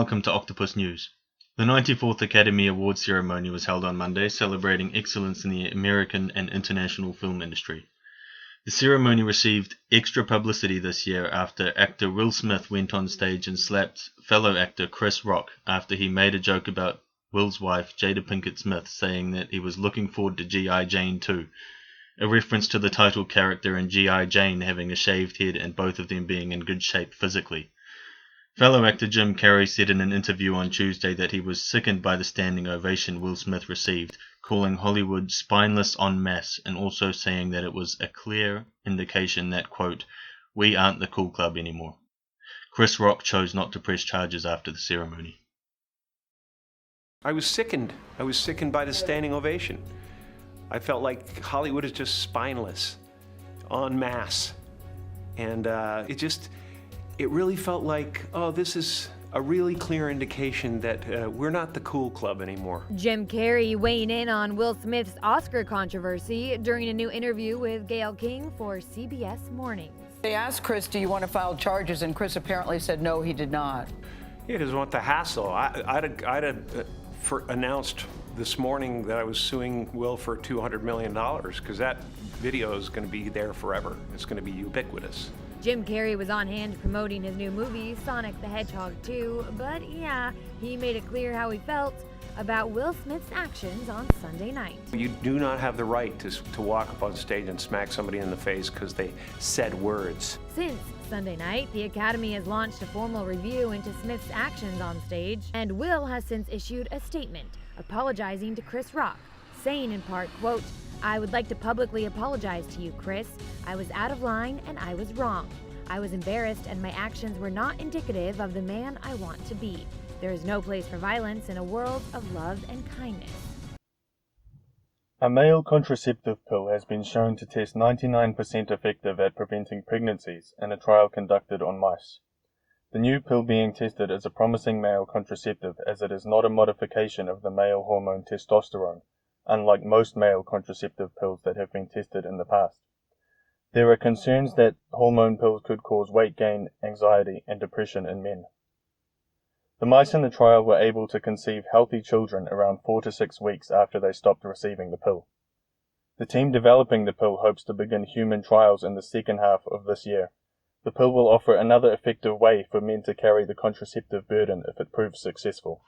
welcome to Octopus News. The 94th Academy Awards ceremony was held on Monday, celebrating excellence in the American and international film industry. The ceremony received extra publicity this year after actor Will Smith went on stage and slapped fellow actor Chris Rock after he made a joke about Will's wife, Jada Pinkett Smith, saying that he was looking forward to G.I. Jane 2, a reference to the title character in G.I. Jane having a shaved head and both of them being in good shape physically. Fellow actor Jim Carrey said in an interview on Tuesday that he was sickened by the standing ovation Will Smith received, calling Hollywood spineless en masse and also saying that it was a clear indication that, quote, "we aren't the cool club anymore." Chris Rock chose not to press charges after the ceremony. I was sickened. I was sickened by the standing ovation. I felt like Hollywood is just spineless, en masse. And it really felt like, oh, this is a really clear indication that we're not the cool club anymore. Jim Carrey weighing in on Will Smith's Oscar controversy during a new interview with Gayle King for CBS Mornings. They asked Chris, do you want to file charges? And Chris apparently said no, he did not. He doesn't want the hassle. I'd announced this morning that I was suing Will for $200 million because that video is going to be there forever. It's going to be ubiquitous. Jim Carrey was on hand promoting his new movie, Sonic the Hedgehog 2, but yeah, he made it clear how he felt about Will Smith's actions on Sunday night. You do not have the right to walk up on stage and smack somebody in the face because they said words. Since Sunday night, the Academy has launched a formal review into Smith's actions on stage, and Will has since issued a statement apologizing to Chris Rock, saying in part, quote, "I would like to publicly apologize to you, Chris. I was out of line and I was wrong. I was embarrassed and my actions were not indicative of the man I want to be. There is no place for violence in a world of love and kindness." A male contraceptive pill has been shown to test 99% effective at preventing pregnancies in a trial conducted on mice. The new pill being tested is a promising male contraceptive as it is not a modification of the male hormone testosterone, unlike most male contraceptive pills that have been tested in the past. There are concerns that hormone pills could cause weight gain, anxiety, and depression in men. The mice in the trial were able to conceive healthy children around 4 to 6 weeks after they stopped receiving the pill. The team developing the pill hopes to begin human trials in the second half of this year. The pill will offer another effective way for men to carry the contraceptive burden if it proves successful.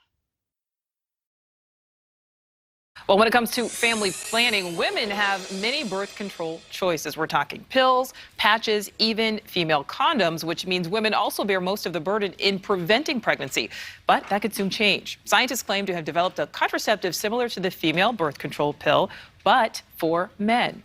Well, when it comes to family planning, women have many birth control choices. We're talking pills, patches, even female condoms, which means women also bear most of the burden in preventing pregnancy. But that could soon change. Scientists claim to have developed a contraceptive similar to the female birth control pill, but for men.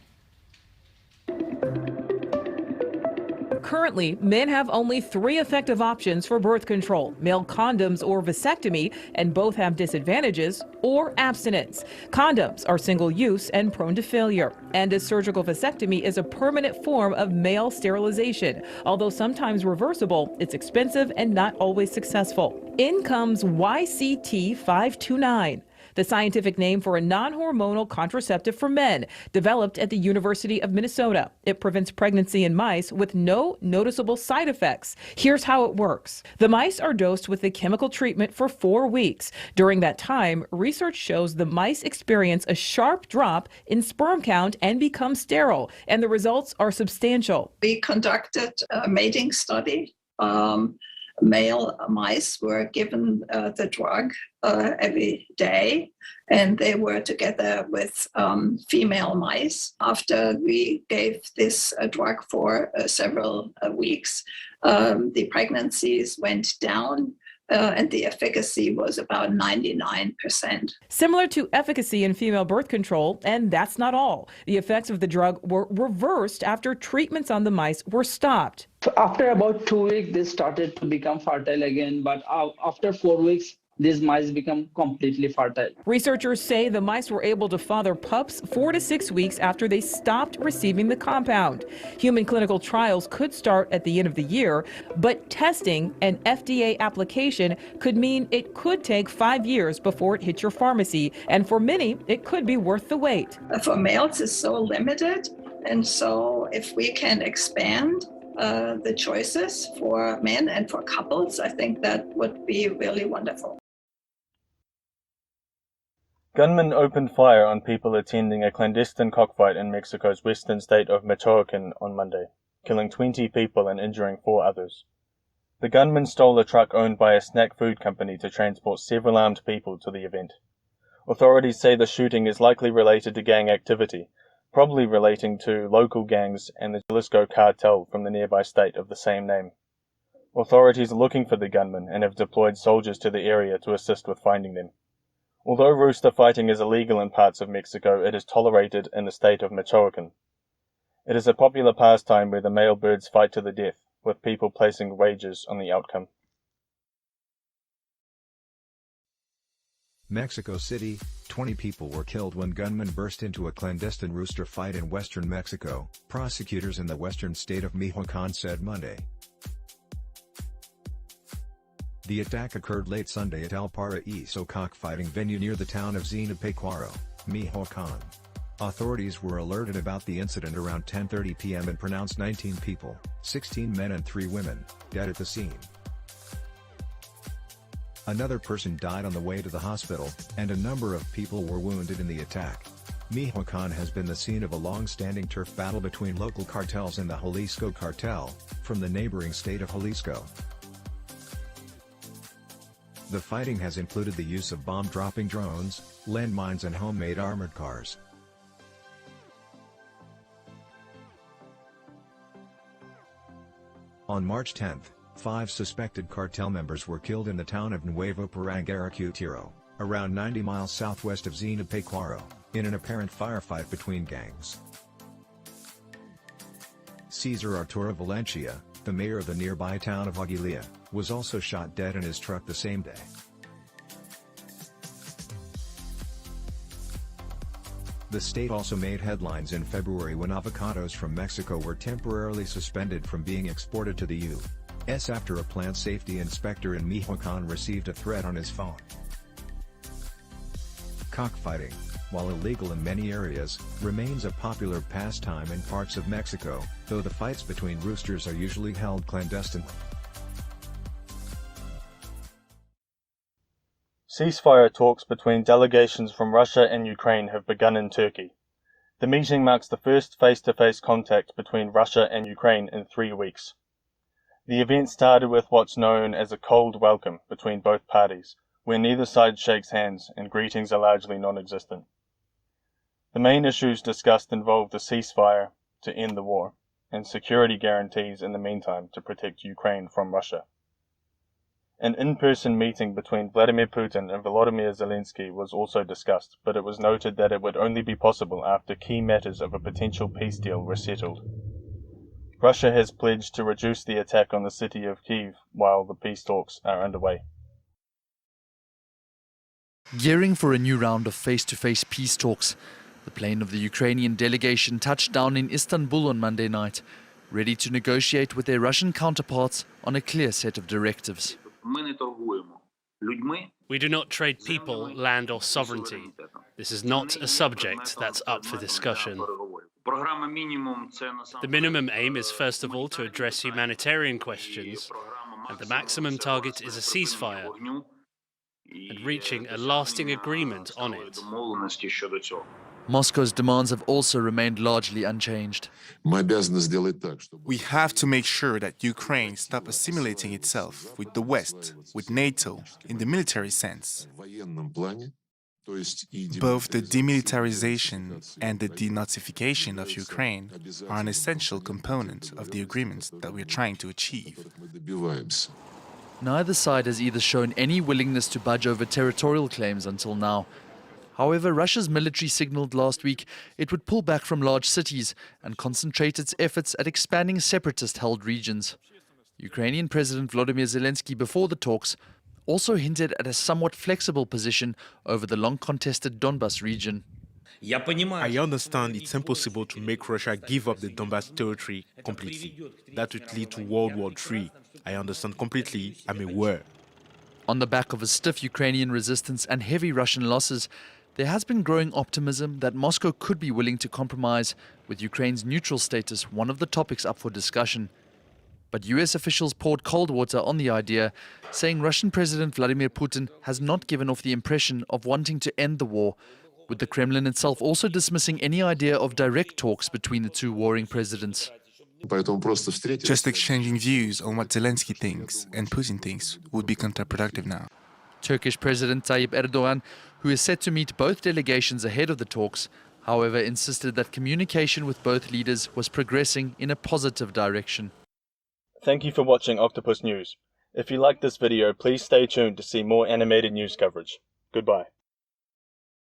Currently, men have only 3 effective options for birth control: male condoms or vasectomy, and both have disadvantages, or abstinence. Condoms are single-use and prone to failure, and a surgical vasectomy is a permanent form of male sterilization. Although sometimes reversible, it's expensive and not always successful. In comes YCT529. The scientific name for a non-hormonal contraceptive for men, developed at the University of Minnesota. It prevents pregnancy in mice with no noticeable side effects. Here's how it works. The mice are dosed with the chemical treatment for 4 weeks. During that time, research shows the mice experience a sharp drop in sperm count and become sterile, and the results are substantial. We conducted a mating study. Male mice were given the drug every day, and they were together with female mice. After we gave this drug for several weeks, the pregnancies went down, and the efficacy was about 99%. Similar to efficacy in female birth control, and that's not all. The effects of the drug were reversed after treatments on the mice were stopped. After about 2 weeks, they started to become fertile again, but after 4 weeks, these mice become completely fertile. Researchers say the mice were able to father pups 4 to 6 weeks after they stopped receiving the compound. Human clinical trials could start at the end of the year, but testing and FDA application could mean it could take 5 years before it hits your pharmacy, and for many, it could be worth the wait. For males, it's so limited, and so if we can expand the choices for men and for couples, I think that would be really wonderful. Gunmen opened fire on people attending a clandestine cockfight in Mexico's western state of Michoacan on Monday, killing 20 people and injuring 4 others. The gunmen stole a truck owned by a snack food company to transport several armed people to the event. Authorities say the shooting is likely related to gang activity, probably relating to local gangs and the Jalisco cartel from the nearby state of the same name. Authorities are looking for the gunmen and have deployed soldiers to the area to assist with finding them. Although rooster fighting is illegal in parts of Mexico, it is tolerated in the state of Michoacan. It is a popular pastime where the male birds fight to the death, with people placing wagers on the outcome. Mexico City, 20 people were killed when gunmen burst into a clandestine rooster fight in western Mexico, prosecutors in the western state of Michoacan said Monday. The attack occurred late Sunday at El Paraíso cockfighting venue near the town of Ceasefire, Michoacan. Authorities were alerted about the incident around 10:30 p.m. and pronounced 19 people, 16 men and 3 women, dead at the scene. Another person died on the way to the hospital, and a number of people were wounded in the attack. Michoacan has been the scene of a long-standing turf battle between local cartels and the Jalisco cartel, from the neighboring state of Jalisco. The fighting has included the use of bomb-dropping drones, landmines and homemade armored cars. On March 10, 5 suspected cartel members were killed in the town of Nuevo Parangaracutiro, around 90 miles southwest of Ceasefire, in an apparent firefight between gangs. Cesar Arturo Valencia, the mayor of the nearby town of Aguililla, was also shot dead in his truck the same day. The state also made headlines in February when avocados from Mexico were temporarily suspended from being exported to the U.S. after a plant safety inspector in Michoacan received a threat on his phone. Cockfighting, while illegal in many areas, remains a popular pastime in parts of Mexico, though the fights between roosters are usually held clandestinely. Ceasefire talks between delegations from Russia and Ukraine have begun in Turkey. The meeting marks the first face-to-face contact between Russia and Ukraine in 3 weeks. The event started with what's known as a cold welcome between both parties, where neither side shakes hands and greetings are largely non-existent. The main issues discussed involved a ceasefire to end the war, and security guarantees in the meantime to protect Ukraine from Russia. An in-person meeting between Vladimir Putin and Volodymyr Zelensky was also discussed, but it was noted that it would only be possible after key matters of a potential peace deal were settled. Russia has pledged to reduce the attack on the city of Kyiv while the peace talks are underway. Gearing for a new round of face-to-face peace talks, the plane of the Ukrainian delegation touched down in Istanbul on Monday night, ready to negotiate with their Russian counterparts on a clear set of directives. We do not trade people, land or sovereignty. This is not a subject that's up for discussion. The minimum aim is first of all to address humanitarian questions, and the maximum target is a ceasefire and reaching a lasting agreement on it. Moscow's demands have also remained largely unchanged. We have to make sure that Ukraine stops assimilating itself with the West, with NATO, in the military sense. Both the demilitarization and the denazification of Ukraine are an essential component of the agreements that we are trying to achieve. Neither side has either shown any willingness to budge over territorial claims until now. However, Russia's military signaled last week it would pull back from large cities and concentrate its efforts at expanding separatist-held regions. Ukrainian President Volodymyr Zelensky, before the talks, also hinted at a somewhat flexible position over the long-contested Donbas region. I understand it's impossible to make Russia give up the Donbas territory completely. That would lead to World War III. I understand completely. I'm aware. On the back of a stiff Ukrainian resistance and heavy Russian losses, there has been growing optimism that Moscow could be willing to compromise, with Ukraine's neutral status one of the topics up for discussion. But US officials poured cold water on the idea, saying Russian President Vladimir Putin has not given off the impression of wanting to end the war, with the Kremlin itself also dismissing any idea of direct talks between the two warring presidents. Just exchanging views on what Zelensky thinks and Putin thinks would be counterproductive now. Turkish President Tayyip Erdogan, who is set to meet both delegations ahead of the talks, however, insisted that communication with both leaders was progressing in a positive direction. Thank you for watching Octopus News. If you liked this video, please stay tuned to see more animated news coverage. Goodbye.